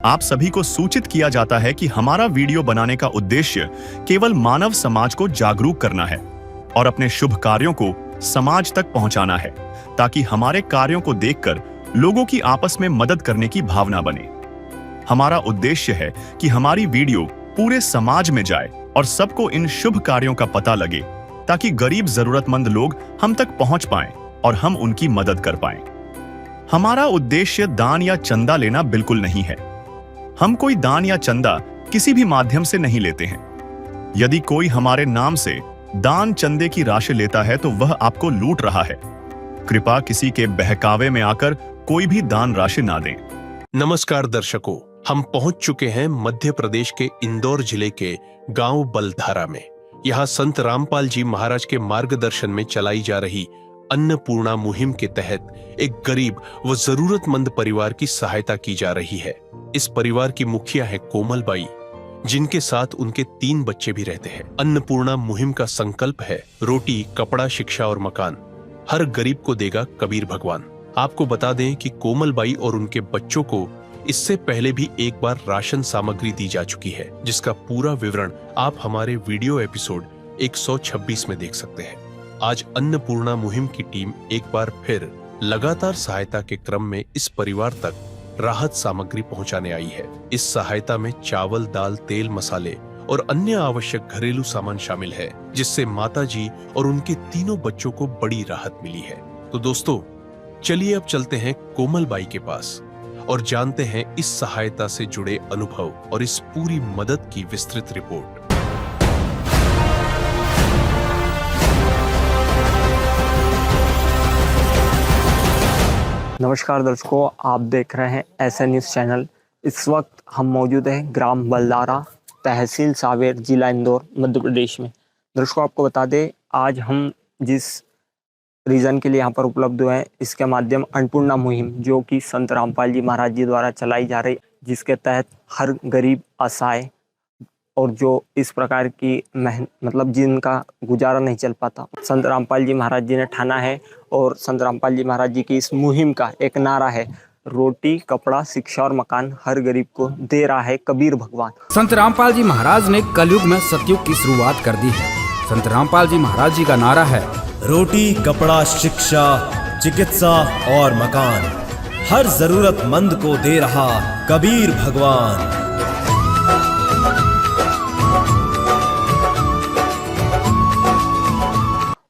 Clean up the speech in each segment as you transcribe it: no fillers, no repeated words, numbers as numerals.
आप सभी को सूचित किया जाता है कि हमारा वीडियो बनाने का उद्देश्य केवल मानव समाज को जागरूक करना है और अपने शुभ कार्यों को समाज तक पहुंचाना है, ताकि हमारे कार्यों को देखकर लोगों की आपस में मदद करने की भावना बने। हमारा उद्देश्य है कि हमारी वीडियो पूरे समाज में जाए और सबको इन शुभ कार्यों का पता लगे, ताकि गरीब जरूरतमंद लोग हम तक पहुंच पाएं और हम उनकी मदद कर पाएं। हमारा उद्देश्य दान या चंदा लेना बिल्कुल नहीं है। हम कोई दान या चंदा किसी भी माध्यम से नहीं लेते हैं। यदि कोई हमारे नाम से दान चंदे की राशि लेता है तो वह आपको लूट रहा है। कृपया किसी के बहकावे में आकर कोई भी दान राशि ना दें। नमस्कार दर्शकों, हम पहुंच चुके हैं मध्य प्रदेश के इंदौर जिले के गांव बलधारा में। यहां संत रामपाल जी महाराज के मार्गदर्शन में चलाई जा रही अन्नपूर्णा मुहिम के तहत एक गरीब व जरूरतमंद परिवार की सहायता की जा रही है। इस परिवार की मुखिया है कोमल बाई, जिनके साथ उनके 3 बच्चे भी रहते हैं। अन्नपूर्णा मुहिम का संकल्प है रोटी, कपड़ा, शिक्षा और मकान हर गरीब को देगा कबीर भगवान। आपको बता दें कि कोमल बाई और उनके बच्चों को इससे पहले भी एक बार राशन सामग्री दी जा चुकी है, जिसका पूरा विवरण आप हमारे वीडियो एपिसोड 126 में देख सकते हैं। आज अन्नपूर्णा मुहिम की टीम एक बार फिर लगातार सहायता के क्रम में इस परिवार तक राहत सामग्री पहुंचाने आई है। इस सहायता में चावल, दाल, तेल, मसाले और अन्य आवश्यक घरेलू सामान शामिल है, जिससे माताजी और उनके 3 बच्चों को बड़ी राहत मिली है। तो दोस्तों, चलिए अब चलते हैं कोमल बाई के पास और जानते हैं इस सहायता से जुड़े अनुभव और इस पूरी मदद की विस्तृत रिपोर्ट। नमस्कार दर्शकों, आप देख रहे हैं एसएन न्यूज़ चैनल। इस वक्त हम मौजूद हैं ग्राम बलधारा, तहसील सावेर, जिला इंदौर, मध्य प्रदेश में। दर्शकों, आपको बता दें, आज हम जिस रीज़न के लिए यहाँ पर उपलब्ध हुए हैं, इसके माध्यम अन्नपूर्णा मुहिम, जो कि संत रामपाल जी महाराज जी द्वारा चलाई जा रही, जिसके तहत हर गरीब, असहाय और जो इस प्रकार की मतलब जिनका गुजारा नहीं चल पाता, संत रामपाल जी महाराज जी ने ठाना है। और संत रामपाल जी महाराज जी की इस मुहिम का एक नारा है, रोटी, कपड़ा, शिक्षा और मकान हर गरीब को दे रहा है कबीर भगवान। संत रामपाल जी महाराज ने कलयुग में सतयुग की शुरुआत कर दी है। संत रामपाल जी महाराज जी का नारा है, रोटी, कपड़ा, शिक्षा, चिकित्सा और मकान हर जरूरतमंद को दे रहा कबीर भगवान।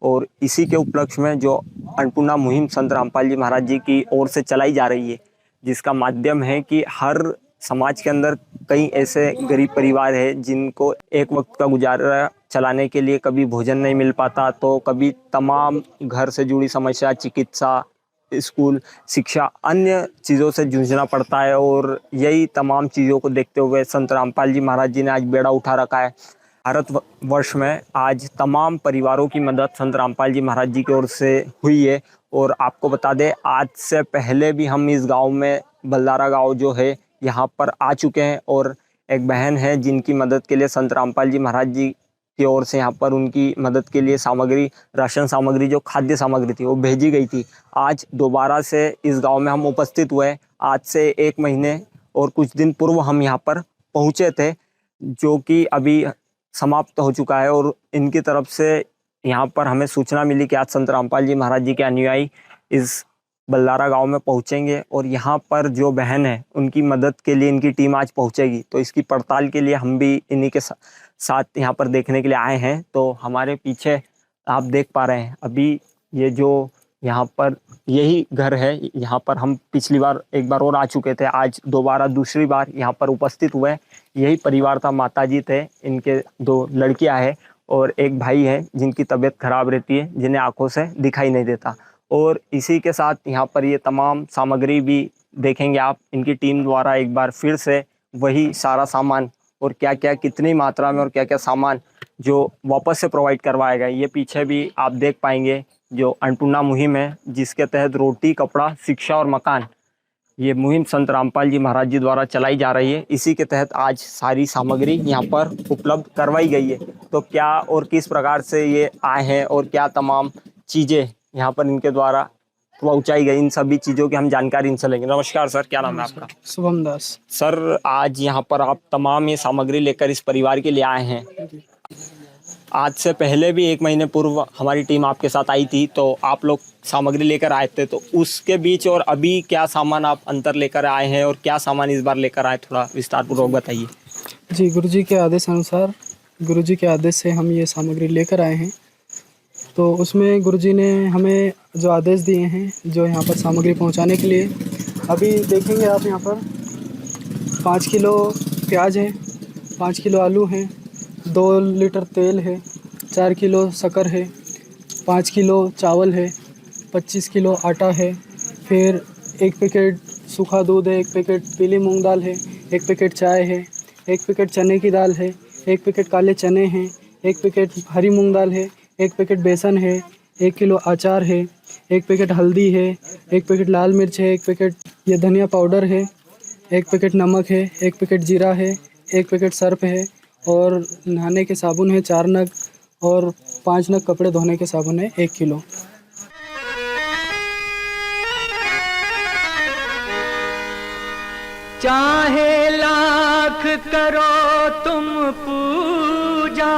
और इसी के उपलक्ष्य में जो अन्नपूर्णा मुहिम संत रामपाल जी महाराज जी की ओर से चलाई जा रही है, जिसका माध्यम है कि हर समाज के अंदर कई ऐसे गरीब परिवार है जिनको एक वक्त का गुजारा चलाने के लिए कभी भोजन नहीं मिल पाता, तो कभी तमाम घर से जुड़ी समस्या, चिकित्सा, स्कूल, शिक्षा, अन्य चीज़ों से जूझना पड़ता है। और यही तमाम चीज़ों को देखते हुए संत रामपाल जी महाराज जी ने आज बेड़ा उठा रखा है। भारतवर्ष में आज तमाम परिवारों की मदद संत रामपाल जी महाराज जी की ओर से हुई है। और आपको बता दें, आज से पहले भी हम इस गांव में, बलधारा गांव जो है, यहाँ पर आ चुके हैं। और एक बहन है जिनकी मदद के लिए संत रामपाल जी महाराज जी की ओर से यहाँ पर उनकी मदद के लिए सामग्री, राशन सामग्री, जो खाद्य सामग्री थी, वो भेजी गई थी। आज दोबारा से इस गाँव में हम उपस्थित हुए। आज से 1 महीने और कुछ दिन पूर्व हम यहाँ पर पहुँचे थे, जो कि अभी समाप्त हो चुका है। और इनकी तरफ से यहाँ पर हमें सूचना मिली कि आज संत रामपाल जी महाराज जी के अनुयायी इस बलधारा गांव में पहुँचेंगे और यहाँ पर जो बहन है उनकी मदद के लिए इनकी टीम आज पहुँचेगी। तो इसकी पड़ताल के लिए हम भी इन्हीं के साथ यहाँ पर देखने के लिए आए हैं। तो हमारे पीछे आप देख पा रहे हैं, अभी ये जो यहाँ पर यही घर है, यहाँ पर हम पिछली बार एक बार और आ चुके थे, आज दोबारा दूसरी बार यहाँ पर उपस्थित हुए। यही परिवार था, माताजी थे, इनके 2 लड़कियाँ हैं और एक भाई है जिनकी तबीयत खराब रहती है, जिन्हें आंखों से दिखाई नहीं देता। और इसी के साथ यहाँ पर ये तमाम सामग्री भी देखेंगे आप, इनकी टीम द्वारा एक बार फिर से वही सारा सामान और क्या क्या, कितनी मात्रा में और क्या क्या सामान जो वापस से प्रोवाइड करवाया गया। ये पीछे भी आप देख पाएंगे जो अन्नपूर्णा मुहिम है, जिसके तहत रोटी, कपड़ा, शिक्षा और मकान, ये मुहिम संत रामपाल जी महाराज जी द्वारा चलाई जा रही है। इसी के तहत आज सारी सामग्री यहाँ पर उपलब्ध करवाई गई है। तो क्या और किस प्रकार से ये आए हैं और क्या तमाम चीज़ें यहाँ पर इनके द्वारा पहुंचाई गई, इन सभी चीज़ों की हम जानकारी इनसे लेंगे। नमस्कार सर, क्या नाम है आपका? शुभम दास। सर, आज यहाँ पर आप तमाम ये सामग्री लेकर इस परिवार के लिए आए हैं। आज से पहले भी 1 महीने पूर्व हमारी टीम आपके साथ आई थी, तो आप लोग सामग्री लेकर आए थे, तो उसके बीच और अभी क्या सामान आप अंतर लेकर आए हैं और क्या सामान इस बार लेकर आए, थोड़ा विस्तारपूर्वक बताइए। जी, गुरुजी के आदेश अनुसार, गुरुजी के आदेश से हम ये सामग्री लेकर आए हैं। तो उसमें गुरुजी ने हमें जो आदेश दिए हैं, जो यहाँ पर सामग्री पहुँचाने के लिए, अभी देखेंगे आप यहाँ पर 5 किलो प्याज है, 5 किलो आलू है, 2 लीटर तेल है, 4 किलो शक्कर है, 5 किलो चावल है, 25 किलो आटा है, फिर 1 पैकेट सूखा दूध है, 1 पैकेट पीली मूंग दाल है, 1 पैकेट चाय है, 1 पैकेट चने की दाल है, 1 पैकेट काले चने हैं, 1 पैकेट हरी मूंग दाल है, 1 पैकेट बेसन है, 1 किलो अचार है, 1 पैकेट हल्दी है, 1 पैकेट लाल मिर्च है, 1 पैकेट ये धनिया पाउडर है, 1 पैकेट नमक है, 1 पैकेट जीरा है, 1 पैकेट सर्फ है, और नहाने के साबुन है 4 नग, और 5 नग कपड़े धोने के साबुन है 1 किलो। चाहे लाख करो तुम पूजा,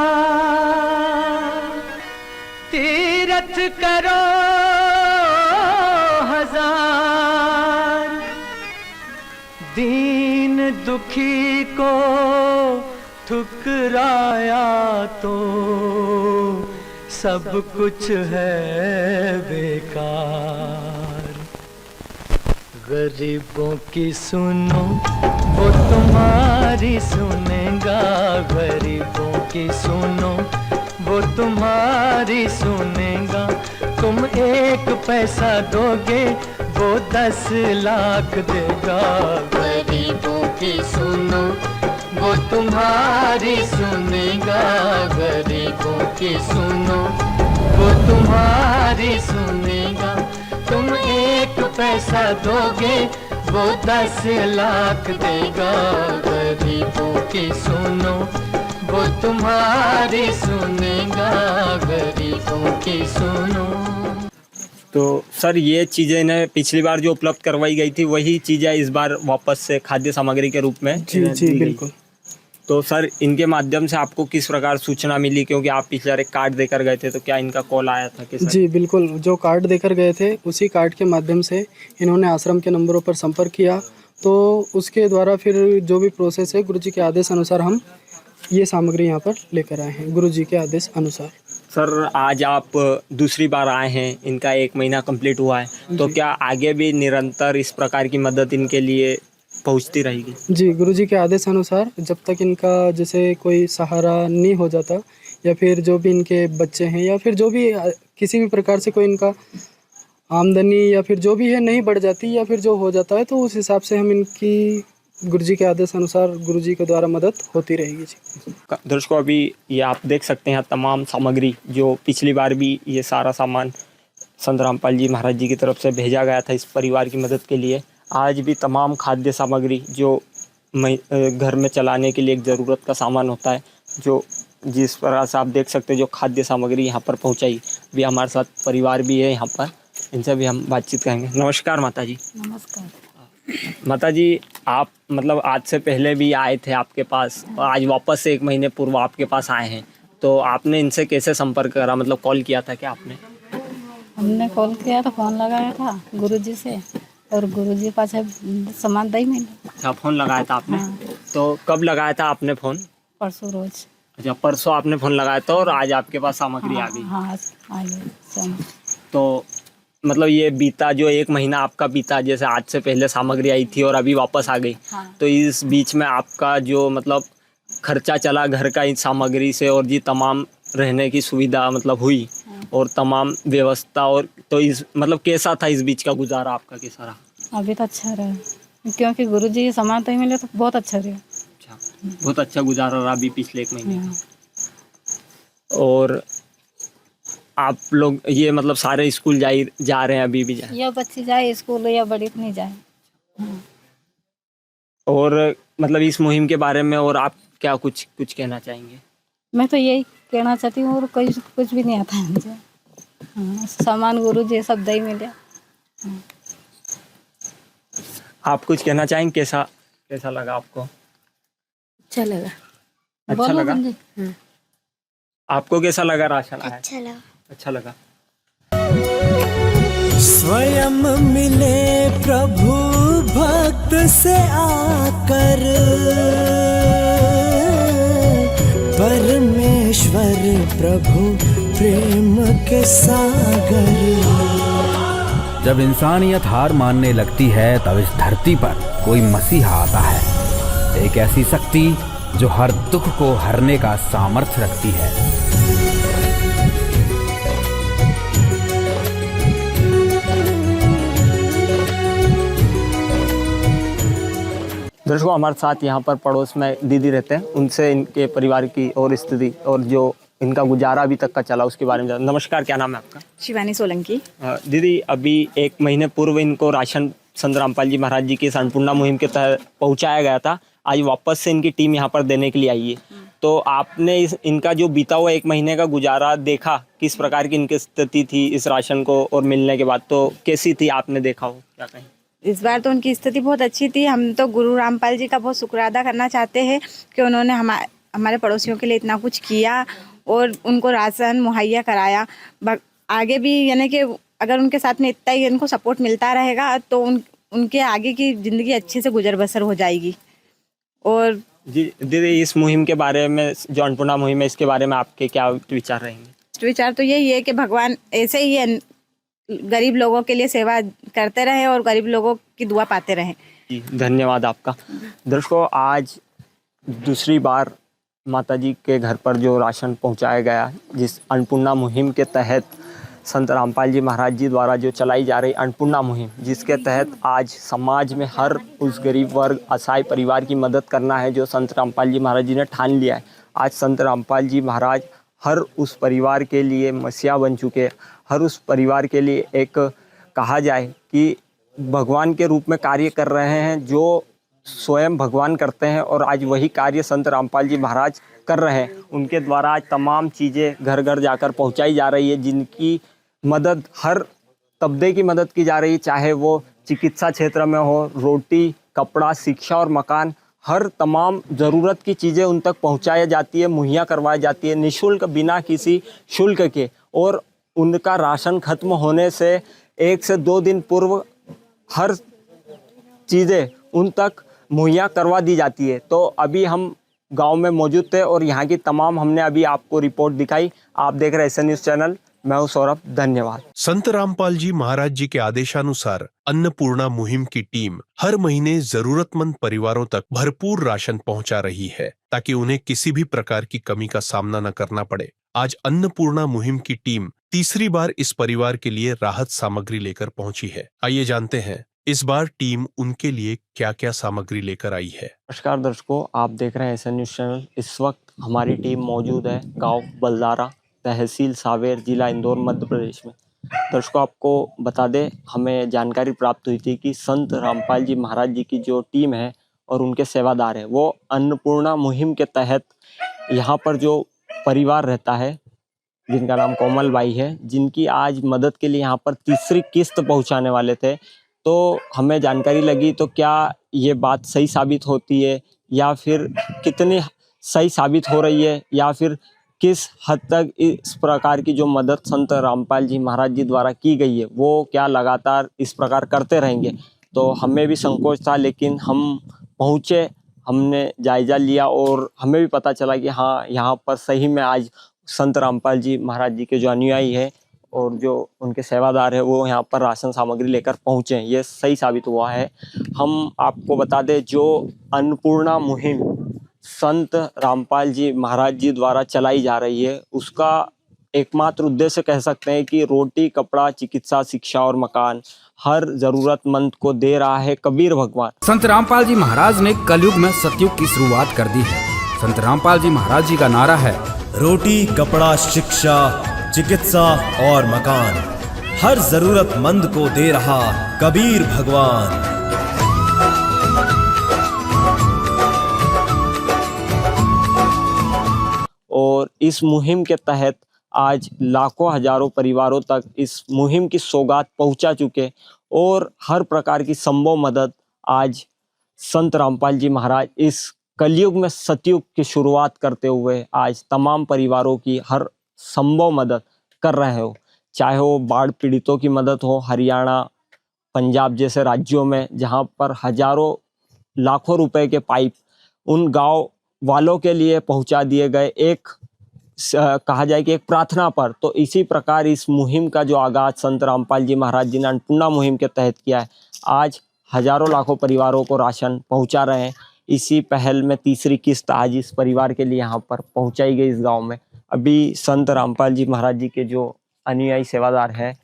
तीरथ करो हजार, दीन दुखी को ठुकराया तो सब कुछ है बेकार। गरीबों की सुनो वो तुम्हारी सुनेगा, गरीबों की सुनो वो तुम्हारी सुनेगा। तुम 1 पैसा दोगे वो 10 लाख देगा। गरीबों की सुनो वो तुम्हारी सुनेगा, गरीबों की सुनो वो तुम्हारी सुनेगा। तुम 1 पैसा दोगे वो 10 लाख देगा। गरीबों की सुनो वो तुम्हारी सुनेगा, गरीबों की सुनो। तो सर, ये चीज़ें इन्हें पिछली बार जो उपलब्ध करवाई गई थी वही चीज़ें इस बार वापस से खाद्य सामग्री के रूप में जी जी बिल्कुल। तो सर, इनके माध्यम से आपको किस प्रकार सूचना मिली, क्योंकि आप पिछले बार एक कार्ड देकर गए थे, तो क्या इनका कॉल आया था कि जी बिल्कुल, जो कार्ड देकर गए थे उसी कार्ड के माध्यम से इन्होंने आश्रम के नंबरों पर संपर्क किया, तो उसके द्वारा फिर जो भी प्रोसेस है गुरुजी के आदेश अनुसार हम ये सामग्री यहाँ पर लेकर आए हैं, गुरुजी के आदेश अनुसार। सर, आज आप दूसरी बार आए हैं, इनका 1 महीना कंप्लीट हुआ है, तो क्या आगे भी निरंतर इस प्रकार की मदद इनके लिए पहुंचती रहेगी? जी, गुरुजी के आदेश अनुसार जब तक इनका जैसे कोई सहारा नहीं हो जाता, या फिर जो भी इनके बच्चे हैं, या फिर जो भी किसी भी प्रकार से कोई इनका आमदनी या फिर जो भी है नहीं बढ़ जाती, या फिर जो हो जाता है, तो उस हिसाब से हम इनकी गुरुजी के आदेश अनुसार गुरुजी के द्वारा मदद होती रहेगी। जी दर्शकों, अभी ये आप देख सकते हैं तमाम सामग्री, जो पिछली बार भी ये सारा सामान संत रामपाल जी महाराज जी की तरफ से भेजा गया था इस परिवार की मदद के लिए। आज भी तमाम खाद्य सामग्री जो घर में चलाने के लिए एक ज़रूरत का सामान होता है, जो जिस प्रकार से आप देख सकते हैं जो खाद्य सामग्री यहाँ पर पहुँचाई, भी हमारे साथ परिवार भी है यहाँ पर, इनसे भी हम बातचीत करेंगे। नमस्कार माता जी। नमस्कार माता जी, आप मतलब आज से पहले भी आए थे आपके पास, और आज वापस से 1 महीने पूर्व आपके पास आए हैं, तो आपने इनसे कैसे संपर्क करा, मतलब कॉल किया था क्या आपने? हमने कॉल किया था, फ़ोन लगाया था गुरुजी से, और गुरुजी पास सामान दे मिला। अच्छा, फ़ोन लगाया था आपने? हाँ। तो कब लगाया था आपने फ़ोन? परसों रोज। अच्छा, परसों आपने फ़ोन लगाया था और आज आपके पास सामग्री आ गई। हाँ, आ गई। तो मतलब ये बीता जो 1 महीना आपका बीता, जैसे आज से पहले सामग्री आई थी और अभी वापस आ गई, हाँ। तो इस बीच में आपका जो मतलब खर्चा चला घर का इस सामग्री से, और जी तमाम रहने की सुविधा मतलब हुई, और तमाम व्यवस्था, और तो इस मतलब कैसा था इस बीच का गुजारा आपका, कैसा रहा? अभी तो अच्छा रहा, क्योंकि गुरुजी के सामान तो मिले तो बहुत अच्छा रहा। अच्छा, बहुत अच्छा गुजारा रहा अभी पिछले 1 महीने। हाँ। और आप लोग ये मतलब सारे स्कूल जा रहे हैं अभी भी? या बच्चे जाए स्कूल या बड़ी नहीं जाए। हाँ। और मतलब इस मुहिम के बारे में और आप क्या कुछ कहना चाहेंगे? मैं तो यही कहना चाहती हूँ, और कुछ भी नहीं आता है मुझे। हाँ, सामान गुरुजी सब दे मिले। आप कुछ कहना चाहेंगे? कैसा कैसा लगा आपको? अच्छा लगा। अच्छा बोलो लगा? गुंजी। हाँ। आपको कैसा लगा राशन आया? अच्छा लगा। अच्छा लगा। स्वयं मिले प्रभु भक्त से आकर, परमेश्वर प्रभु प्रेम के सागर। जब इंसानियत हार मानने लगती है तब इस धरती पर कोई मसीहा आता है, एक ऐसी शक्ति जो हर दुख को हरने का सामर्थ्य रखती है। दर्शकों, हमारे साथ यहाँ पर पड़ोस में दीदी रहते हैं, उनसे इनके परिवार की और स्थिति और जो इनका गुजारा अभी तक का चला उसके बारे में जानते। नमस्कार, क्या नाम है आपका? शिवानी सोलंकी। दीदी, अभी 1 महीने पूर्व इनको राशन संत रामपाल जी महाराज जी की अन्नपूर्णा मुहिम के तहत पहुँचाया गया था। आज वापस से इनकी टीम यहाँ पर देने के लिए आई है। तो आपने इनका जो बीता हुआ 1 महीने का गुजारा देखा, किस प्रकार की इनकी स्थिति थी इस राशन को और मिलने के बाद, तो कैसी थी आपने देखा हो, क्या कहें? इस बार तो उनकी स्थिति बहुत अच्छी थी। हम तो गुरु रामपाल जी का बहुत शुक्र अदा करना चाहते हैं कि उन्होंने हमारे पड़ोसियों के लिए इतना कुछ किया और उनको राशन मुहैया कराया। आगे भी यानी कि अगर उनके साथ में इतना ही इनको सपोर्ट मिलता रहेगा तो उनके आगे की ज़िंदगी अच्छे से गुजर बसर हो जाएगी। और जी दीदी, इस मुहिम के बारे में, जो अन्नपूर्णा मुहिम है, इसके बारे में आपके क्या विचार रहेंगे? विचार तो यही है कि भगवान ऐसे ही गरीब लोगों के लिए सेवा करते रहे और गरीब लोगों की दुआ पाते रहें। जी, धन्यवाद आपका। दर्शकों, आज दूसरी बार माताजी के घर पर जो राशन पहुंचाया गया, जिस अन्नपूर्णा मुहिम के तहत संत रामपाल जी महाराज जी द्वारा जो चलाई जा रही अन्नपूर्णा मुहिम, जिसके तहत आज समाज में हर उस गरीब वर्ग, असहाय परिवार की मदद करना है जो संत रामपाल जी महाराज जी ने ठान लिया है। आज संत रामपाल जी महाराज हर उस परिवार के लिए मसीहा बन चुके, हर उस परिवार के लिए एक कहा जाए कि भगवान के रूप में कार्य कर रहे हैं, जो स्वयं भगवान करते हैं। और आज वही कार्य संत रामपाल जी महाराज कर रहे हैं। उनके द्वारा आज तमाम चीज़ें घर घर जाकर पहुंचाई जा रही है, जिनकी मदद हर तबके की मदद की जा रही है, चाहे वो चिकित्सा क्षेत्र में हो, रोटी, कपड़ा, शिक्षा और मकान, हर तमाम ज़रूरत की चीज़ें उन तक पहुंचाई जाती है, मुहैया करवाई जाती है निःशुल्क, बिना किसी शुल्क के। और उनका राशन खत्म होने से 1 से 2 दिन पूर्व हर चीज़ें उन तक मुहैया करवा दी जाती है। तो अभी हम गांव में मौजूद थे और यहाँ की तमाम हमने अभी आपको रिपोर्ट दिखाई। आप देख रहे हैं एसएन न्यूज़ चैनल, मैं हूँ सौरभ, धन्यवाद। संत रामपाल जी महाराज जी के आदेशानुसार अन्नपूर्णा मुहिम की टीम हर महीने जरूरतमंद परिवारों तक भरपूर राशन पहुंचा रही है, ताकि उन्हें किसी भी प्रकार की कमी का सामना न करना पड़े। आज अन्नपूर्णा मुहिम की टीम तीसरी बार इस परिवार के लिए राहत सामग्री लेकर पहुंची है। आइए जानते हैं इस बार टीम उनके लिए क्या क्या सामग्री लेकर आई है। नमस्कार दर्शकों, आप देख रहे हैं एसएन न्यूज़ चैनल। इस वक्त हमारी टीम मौजूद है गांव बलदारा, तहसील सावेर, जिला इंदौर, मध्य प्रदेश में। दर्शकों, आपको बता दें, हमें जानकारी प्राप्त हुई थी कि संत रामपाल जी महाराज जी की जो टीम है और उनके सेवादार हैं, वो अन्नपूर्णा मुहिम के तहत यहाँ पर जो परिवार रहता है, जिनका नाम कोमल बाई है, जिनकी आज मदद के लिए यहाँ पर तीसरी किस्त पहुँचाने वाले थे। तो हमें जानकारी लगी, तो क्या ये बात सही साबित होती है या फिर कितनी सही साबित हो रही है, या फिर किस हद तक इस प्रकार की जो मदद संत रामपाल जी महाराज जी द्वारा की गई है, वो क्या लगातार इस प्रकार करते रहेंगे? तो हमें भी संकोच था, लेकिन हम पहुँचे, हमने जायज़ा लिया और हमें भी पता चला कि हाँ, यहाँ पर सही में आज संत रामपाल जी महाराज जी के जो अनुयायी है और जो उनके सेवादार है, वो यहाँ पर राशन सामग्री लेकर पहुँचे, ये सही साबित हुआ है। हम आपको बता दें, जो अन्नपूर्णा मुहिम संत रामपाल जी महाराज जी द्वारा चलाई जा रही है, उसका एकमात्र उद्देश्य कह सकते हैं कि रोटी, कपड़ा, चिकित्सा, शिक्षा और मकान हर जरूरतमंद को दे रहा है कबीर भगवान। संत रामपाल जी महाराज ने कलयुग में सतयुग की शुरुआत कर दी है। संत रामपाल जी महाराज जी का नारा है, रोटी, कपड़ा, शिक्षा, चिकित्सा और मकान हर जरूरतमंद को दे रहा कबीर भगवान। और इस मुहिम के तहत आज लाखों हजारों परिवारों तक इस मुहिम की सौगात पहुंचा चुके और हर प्रकार की संभव मदद आज संत रामपाल जी महाराज इस कलयुग में सतयुग की शुरुआत करते हुए आज तमाम परिवारों की हर संभव मदद कर रहे हो। चाहे वो बाढ़ पीड़ितों की मदद हो, हरियाणा पंजाब जैसे राज्यों में जहां पर हजारों लाखों रुपए के पाइप उन गांव वालों के लिए पहुंचा दिए गए, एक कहा जाए कि एक प्रार्थना पर। तो इसी प्रकार इस मुहिम का जो आगाज संत रामपाल जी महाराज जी ने अन्नपूर्णा मुहिम के तहत किया है, आज हजारों लाखों परिवारों को राशन पहुंचा रहे हैं। इसी पहल में तीसरी किस्त आज इस परिवार के लिए यहाँ पर पहुंचाई गई इस गांव में। अभी संत रामपाल जी महाराज जी के जो अनुयायी सेवादार हैं,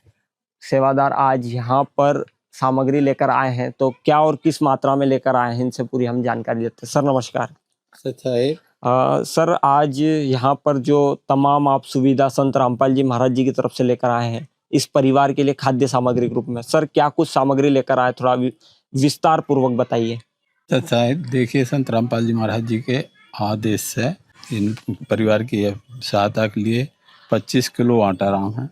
सेवादार आज यहाँ पर सामग्री लेकर आए हैं, तो क्या और किस मात्रा में लेकर आए हैं इनसे पूरी हम जानकारी लेते हैं। सर नमस्कार। सर आज यहाँ पर जो तमाम आप सुविधा संत रामपाल जी महाराज जी की तरफ से लेकर आए हैं इस परिवार के लिए खाद्य सामग्री रूप में, सर क्या कुछ सामग्री लेकर आए, थोड़ा विस्तार पूर्वक बताइए। साहब देखिए, संत रामपाल जी महाराज जी के आदेश से इन परिवार की सहायता के लिए 25 किलो आटा राम है,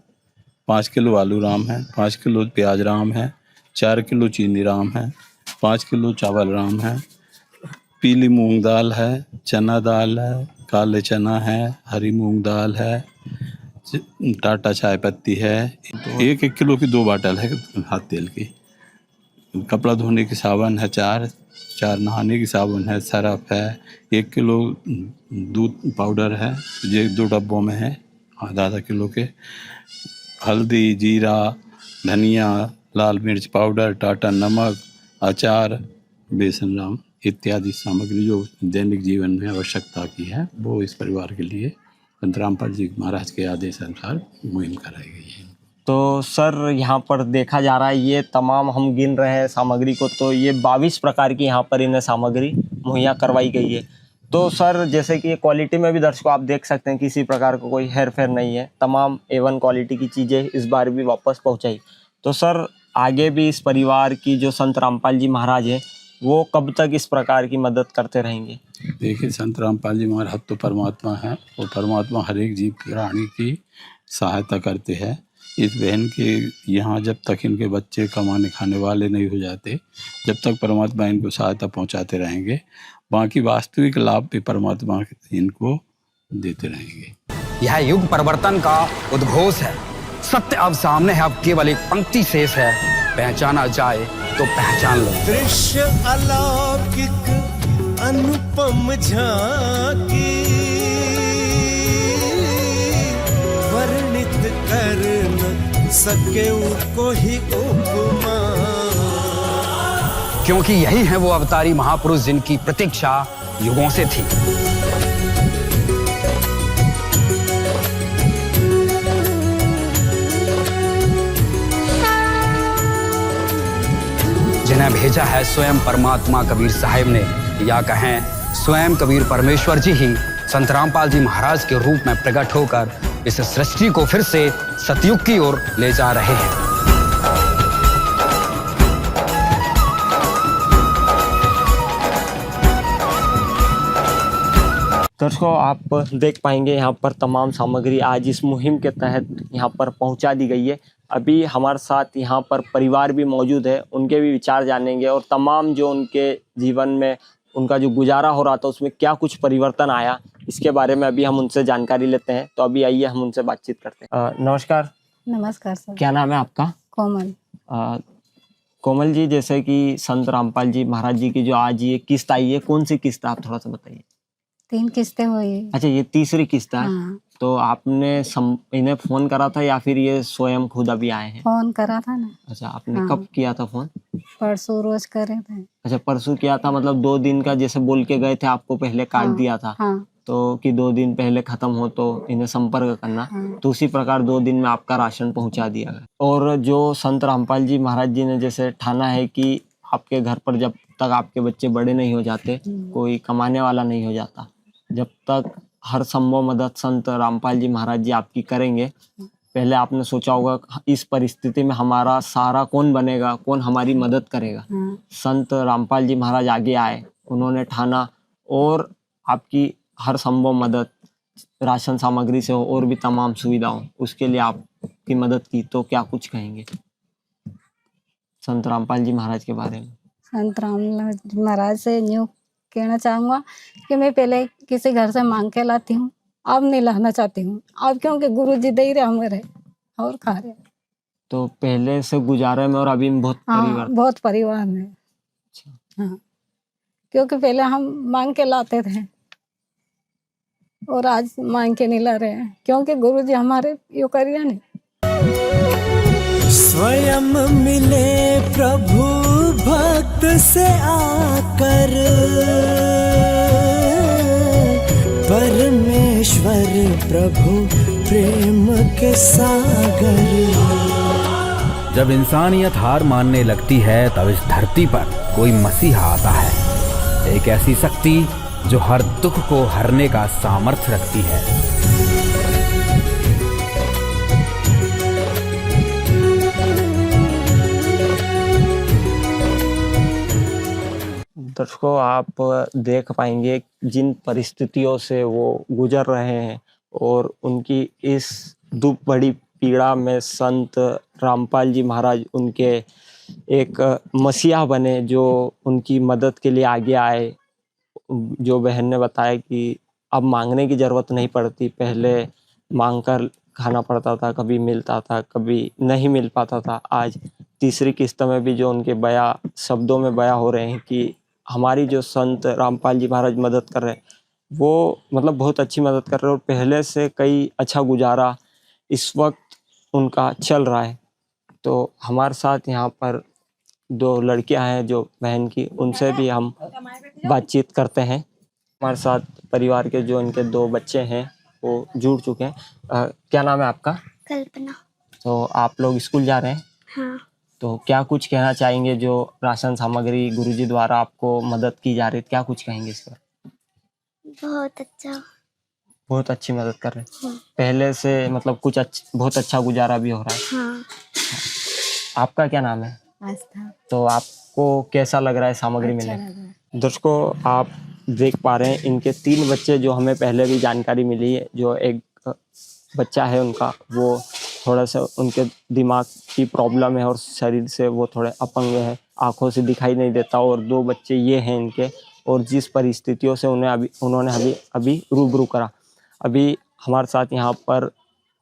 5 किलो आलू राम है, 5 किलो प्याज राम है, 4 किलो चीनी राम है, 5 किलो चावल राम है, पीली मूंग दाल है, चना दाल है, काले चना है, हरी मूंग दाल है, टाटा चाय पत्ती है, 1-1 किलो की 2 बाटल है हाथ तेल की, कपड़ा धोने की साबुन है 4 नहाने की साबुन है, सरफ है, 1 किलो दूध पाउडर है, ये 2 डब्बों में है, आधा किलो के, हल्दी, जीरा, धनिया, लाल मिर्च पाउडर, टाटा नमक, अचार, बेसन राम इत्यादि सामग्री जो दैनिक जीवन में आवश्यकता की है वो इस परिवार के लिए संत रामपाल जी महाराज के आदेश अनुसार मुहिम कराई गई है। तो सर यहाँ पर देखा जा रहा है, ये तमाम हम गिन रहे हैं सामग्री को, तो ये 22 प्रकार की यहाँ पर इन्हें सामग्री मुहैया करवाई गई है। तो सर जैसे कि क्वालिटी में भी दर्शकों आप देख सकते हैं किसी प्रकार का कोई हेर फेर नहीं है, तमाम A1 क्वालिटी की चीज़ें इस बार भी वापस पहुँचाई। तो सर आगे भी इस परिवार की जो संत रामपाल जी महाराज है वो कब तक इस प्रकार की मदद करते रहेंगे? देखिए, संत रामपाल जी महाराज तो परमात्मा है, वो परमात्मा हर एक जीव प्राणी की सहायता करते हैं। इस बहन के यहाँ जब तक इनके बच्चे कमाने खाने वाले नहीं हो जाते, जब तक परमात्मा इनको सहायता पहुँचाते रहेंगे, बाकी वास्तविक लाभ भी परमात्मा इनको देते रहेंगे। यह युग परिवर्तन का उद्घोष है। सत्य अब सामने है, अब केवल एक पंक्ति शेष है, पहचाना जाए तो पहचान लो। दृश्य अलौकिक अनुपम झांकी वर्णित कर न सके कोई उपमा, क्योंकि यही है वो अवतारी महापुरुष जिनकी प्रतीक्षा युगों से थी। जिन्हें भेजा है स्वयं परमात्मा कबीर साहिब ने, या कहें स्वयं कबीर परमेश्वर जी ही संत रामपाल जी महाराज के रूप में प्रकट होकर इस सृष्टि को फिर से सतयुग की ओर ले जा रहे हैं। दर्शकों आप देख पाएंगे यहाँ पर तमाम सामग्री आज इस मुहिम के तहत यहाँ पर पहुँचा दी गई है। अभी हमारे साथ यहाँ पर परिवार भी मौजूद है, उनके भी विचार जानेंगे और तमाम जो उनके जीवन में उनका जो गुजारा हो रहा था उसमें क्या कुछ परिवर्तन आया इसके बारे में अभी हम उनसे जानकारी लेते हैं। तो अभी आइए हम उनसे बातचीत करते हैं। नमस्कार। नमस्कार सर। क्या नाम है आपका? कोमल। कोमल जी, जैसे कि संत रामपाल जी महाराज जी की जो आज ये किस्त आई है, कौन सी किस्त आप थोड़ा सा बताइए। 3 किस्तें हुई। अच्छा, ये तीसरी किस्त है। हाँ। तो आपने इन्हें फोन करा था या फिर ये स्वयं खुद अभी आए हैं? फोन करा था ना। अच्छा, आपने हाँ। कब किया था फोन? परसों रोज करे थे। अच्छा, परसों किया था, मतलब 2 दिन का जैसे बोल के गए थे आपको पहले काट हाँ। दिया था। हाँ। तो कि 2 दिन पहले खत्म हो तो इन्हें संपर्क करना। हाँ। तो उसी प्रकार 2 दिन में आपका राशन पहुंचा दिया गया। और जो संत रामपाल जी महाराज जी ने जैसे ठाना है कि आपके घर पर जब तक आपके बच्चे बड़े नहीं हो जाते, कोई कमाने वाला नहीं हो जाता, जब तक हर संभव मदद संत रामपाल जी महाराज जी आपकी करेंगे। पहले आपने सोचा होगा इस परिस्थिति में हमारा सहारा कौन बनेगा, कौन हमारी मदद करेगा। संत रामपाल जी महाराज आगे आए, उन्होंने ठाना और आपकी हर संभव मदद राशन सामग्री से हो और भी तमाम सुविधाओं, उसके लिए आपकी मदद की। तो क्या कुछ कहेंगे? संत रामपाल जी महाराज के बारे में? संत राम महाराज से यूँ कहना चाहूँगा कि मैं पहले किसी घर से मांग के लाती हूँ, अब नहीं लाना चाहती हूँ। अब क्योंकि गुरु जी दे ही रहे हमारे और खा रहे। तो पहले से गुजारे में और अभी में बहुत हाँ, परिवर्तन। बहुत परिवार में। हाँ, क्योंकि पहले हम मांग के लाते थे और आज मांग के नहीं ला रहे हैं, क्योंकि गुरु जी हमारे यो करिए नहीं। स्वयं मिले प्रभु भक्त से आकर, परमेश्वर प्रभु प्रेम के सागर। जब इंसानियत हार मानने लगती है तब इस धरती पर कोई मसीहा आता है, एक ऐसी शक्ति जो हर दुख को हरने का सामर्थ्य रखती है। दर्शकों, आप देख पाएंगे जिन परिस्थितियों से वो गुजर रहे हैं और उनकी इस दुख बड़ी पीड़ा में संत रामपाल जी महाराज उनके एक मसीहा बने, जो उनकी मदद के लिए आगे आए। जो बहन ने बताया कि अब मांगने की ज़रूरत नहीं पड़ती, पहले मांग कर खाना पड़ता था, कभी मिलता था कभी नहीं मिल पाता था। आज तीसरी किस्त में भी जो उनके शब्दों में बयां हो रहे हैं कि हमारी जो संत रामपाल जी महाराज मदद कर रहे हैं, वो मतलब बहुत अच्छी मदद कर रहे हैं और पहले से कई अच्छा गुजारा इस वक्त उनका चल रहा है। तो हमारे साथ यहाँ पर 2 लड़कियां हैं जो बहन की, उनसे भी हम बातचीत करते हैं। हमारे साथ परिवार के जो इनके 2 बच्चे हैं वो जुड़ चुके हैं। क्या नाम है आपका? कल्पना। तो आप लोग स्कूल जा रहे हैं? हाँ। तो क्या कुछ कहना चाहेंगे, जो राशन सामग्री गुरुजी द्वारा आपको मदद की जा रही है, क्या कुछ कहेंगे इस पर? बहुत अच्छा। बहुत अच्छी मदद कर रहे हैं। हाँ। पहले से मतलब कुछ बहुत अच्छा गुजारा भी हो रहा है। हाँ। आपका क्या नाम है? आस्था। तो आपको कैसा लग रहा है सामग्री मिलने? दर्शकों, आप देख पा रहे हैं इनके 3 बच्चे, जो हमें पहले भी जानकारी मिली है। जो एक बच्चा है उनका, वो थोड़ा सा उनके दिमाग की प्रॉब्लम है और शरीर से वो थोड़े अपंग है, आंखों से दिखाई नहीं देता। और 2 बच्चे ये हैं इनके, और जिस परिस्थितियों से उन्होंने अभी रूबरू करा। अभी हमारे साथ यहाँ पर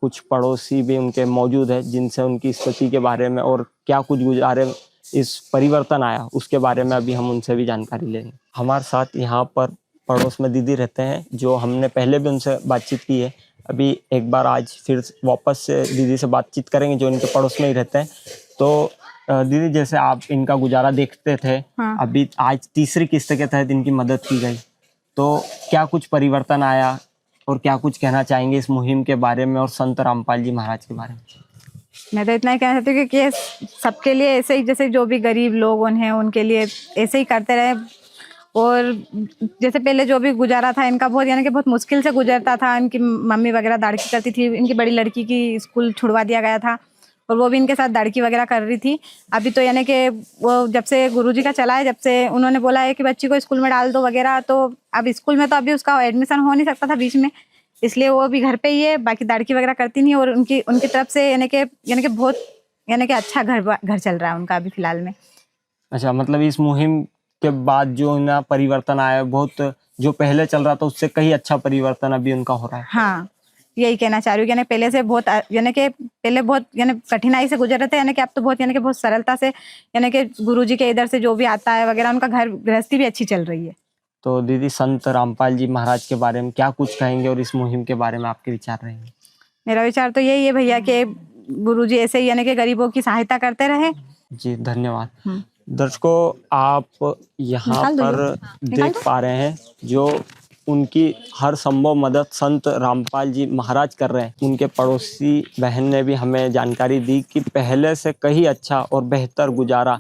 कुछ पड़ोसी भी उनके मौजूद है, जिनसे उनकी स्थिति के बारे में और क्या कुछ गुजारे इस परिवर्तन आया उसके बारे में अभी हम उनसे भी जानकारी लेंगे। हमारे साथ यहाँ पर पड़ोस में दीदी रहते हैं, जो हमने पहले भी उनसे बातचीत की है। अभी एक बार आज फिर वापस से दीदी से बातचीत करेंगे, जो इनके पड़ोस में ही रहते हैं। तो दीदी, जैसे आप इनका गुजारा देखते थे, हाँ। अभी आज तीसरी किस्त के तहत इनकी मदद की गई, तो क्या कुछ परिवर्तन आया और क्या कुछ कहना चाहेंगे इस मुहिम के बारे में और संत रामपाल जी महाराज के बारे में? मैं तो इतना ही कहना चाहती हूँ कि ये सबके लिए ऐसे ही, जैसे जो भी गरीब लोग हैं उनके लिए ऐसे ही करते रहे। और जैसे पहले जो भी गुजारा था इनका बहुत, यानी कि बहुत मुश्किल से गुजरता था। इनकी मम्मी वगैरह दाढ़ी करती थी, इनकी बड़ी लड़की की स्कूल छुड़वा दिया गया था और वो भी इनके साथ दाढ़ी वगैरह कर रही थी। अभी तो यानी कि वो जब से गुरुजी का चला है, जब से उन्होंने बोला है कि बच्ची को स्कूल में डाल दो वगैरह, तो अब स्कूल में तो अभी उसका एडमिशन हो नहीं सकता था बीच में, इसलिए वो भी घर पे ही है। बाकी दाढ़ी वगैरह करती नहीं। और उनकी तरफ से यानी कि बहुत अच्छा घर चल रहा है उनका अभी फिलहाल में। अच्छा, मतलब इस मुहिम के बाद जो ना परिवर्तन आया, बहुत जो पहले चल रहा था उससे कहीं अच्छा परिवर्तन अभी उनका हो रहा है। हाँ, यही कहना चाह रही हूँ। यानी पहले से बहुत, यानी कि पहले बहुत कठिनाई से गुजर रहे थे, यानी कि अब तो बहुत सरलता से, यानी कि गुरुजी के इधर से जो भी आता है वगैरह, उनका घर गृहस्थी भी अच्छी चल रही है। तो दीदी, संत रामपाल जी महाराज के बारे में क्या कुछ कहेंगे और इस मुहिम के बारे में आपके विचार रहेंगे? मेरा विचार तो यही है भैया कि गुरुजी ऐसे ही यानी कि गरीबों की सहायता करते रहे। जी, धन्यवाद। दर्शकों, आप यहाँ पर देख पा रहे हैं जो उनकी हर संभव मदद संत रामपाल जी महाराज कर रहे हैं। उनके पड़ोसी बहन ने भी हमें जानकारी दी कि पहले से कहीं अच्छा और बेहतर गुजारा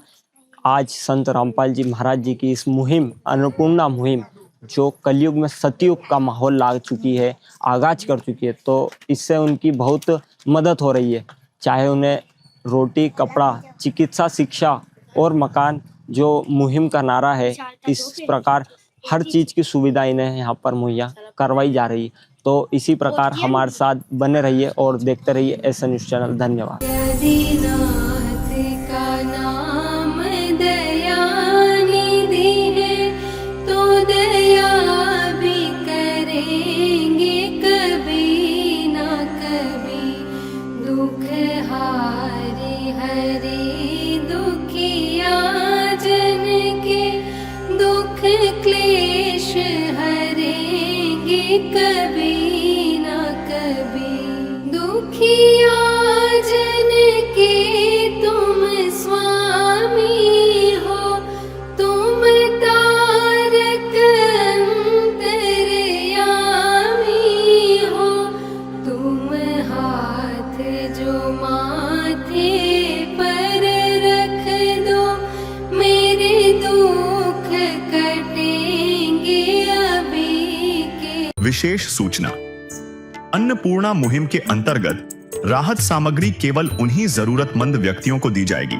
आज संत रामपाल जी महाराज जी की इस मुहिम, अन्नपूर्णा मुहिम, जो कलयुग में सतयुग का माहौल ला चुकी है, आगाज कर चुकी है, तो इससे उनकी बहुत मदद हो रही है। चाहे उन्हें रोटी, कपड़ा, चिकित्सा, शिक्षा और मकान, जो मुहिम का नारा है, इस प्रकार हर चीज़ की सुविधा इन्हें यहाँ पर मुहैया करवाई जा रही है। तो इसी प्रकार हमारे साथ बने रहिए और देखते रहिए एसएन न्यूज़ चैनल। धन्यवाद। हरेंगे कभी ना कभी। दुखिया जन के तुम स्वामी हो, तुम तारक अंतर्यामी हो, तुम हाथ जो माथे पर रख दो, मेरे दुख कटेंगे अभी के। विशेष सूचना। अन्नपूर्णा मुहिम के अंतर्गत राहत सामग्री केवल उन्हीं जरूरतमंद व्यक्तियों को दी जाएगी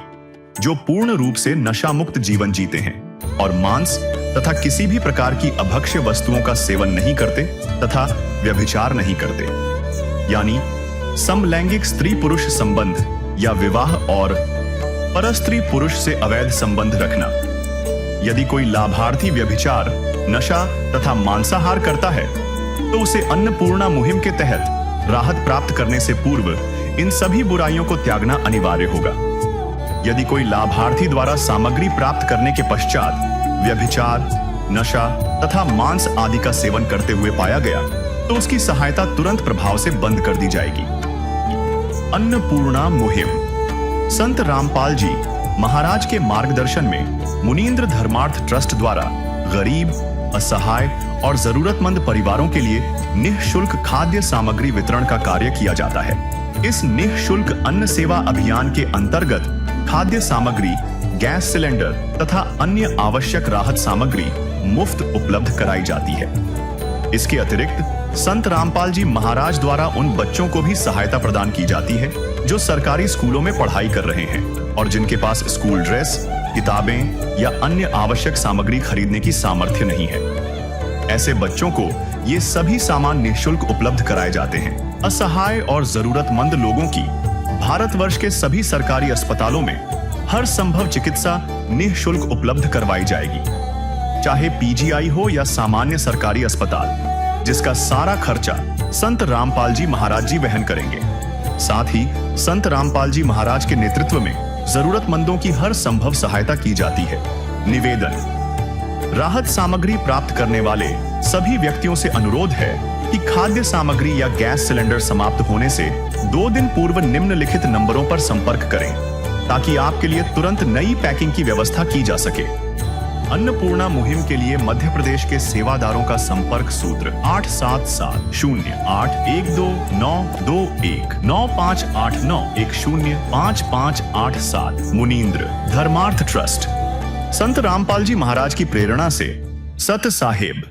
जो पूर्ण रूप से नशा मुक्त जीवन जीते हैं और मांस तथा किसी भी प्रकार की अभक्ष्य वस्तुओं का सेवन नहीं करते तथा व्यभिचार नहीं करते, यानी समलैंगिक स्त्री पुरुष संबंध या विवाह और परस्त्री पुरुष से अवैध संबंध रखना। यदि कोई लाभार्थी व्यभिचार, नशा तथा मांसाहार करता है तो उसे अन्नपूर्णा मुहिम के तहत राहत प्राप्त करने से पूर्व इन सभी बुराइयों को त्यागना अनिवार्य होगा। यदि कोई लाभार्थी द्वारा सामग्री प्राप्त करने के पश्चात व्यभिचार, नशा तथा मांस आदि का सेवन करते हुए पाया गया तो उसकी सहायता तुरंत प्रभाव से बंद कर दी जाएगी। अन्नपूर्णा मुहिम। संत रामपाल जी महाराज के मार्गदर्शन में मुनींद्र धर्मार्थ ट्रस्ट द्वारा गरीब, असहाय और जरूरतमंद परिवारों के लिए निःशुल्क खाद्य सामग्री वितरण का कार्य किया जाता है। इस निःशुल्क अन्न सेवा अभियान के अंतर्गत खाद्य सामग्री, गैस सिलेंडर तथा अन्य आवश्यक राहत सामग्री मुफ्त उपलब्ध कराई जाती है। इसके अतिरिक्त संत रामपाल जी महाराज द्वारा उन बच्चों को भी सहायता प्रदान की जाती है जो सरकारी स्कूलों में पढ़ाई कर रहे हैं और जिनके पास स्कूल ड्रेस, किताबें या अन्य आवश्यक सामग्री खरीदने की सामर्थ्य नहीं है। ऐसे बच्चों को ये सभी सामान निःशुल्क उपलब्ध कराए जाते हैं। असहाय और जरूरतमंद लोगों की भारतवर्ष के सभी सरकारी अस्पतालों में हर संभव चिकित्सा निःशुल्क उपलब्ध करवाई जाएगी, चाहे पीजीआई हो या सामान्य सरकारी अस्पताल, जिसका सारा खर्चा संत रामपाल जी महाराज जी वहन करेंगे। साथ ही संत रामपाल जी महाराज के नेतृत्व में जरूरतमंदों की हर संभव सहायता की जाती है। निवेदन। राहत सामग्री प्राप्त करने वाले सभी व्यक्तियों से अनुरोध है कि खाद्य सामग्री या गैस सिलेंडर समाप्त होने से 2 दिन पूर्व निम्नलिखित नंबरों पर संपर्क करें ताकि आपके लिए तुरंत नई पैकिंग की व्यवस्था की जा सके। अन्नपूर्णा मुहिम के लिए मध्य प्रदेश के सेवादारों का संपर्क सूत्र 8770819589105587 मुनींद्र धर्मार्थ ट्रस्ट। संत रामपाल जी महाराज की प्रेरणा से सत साहेब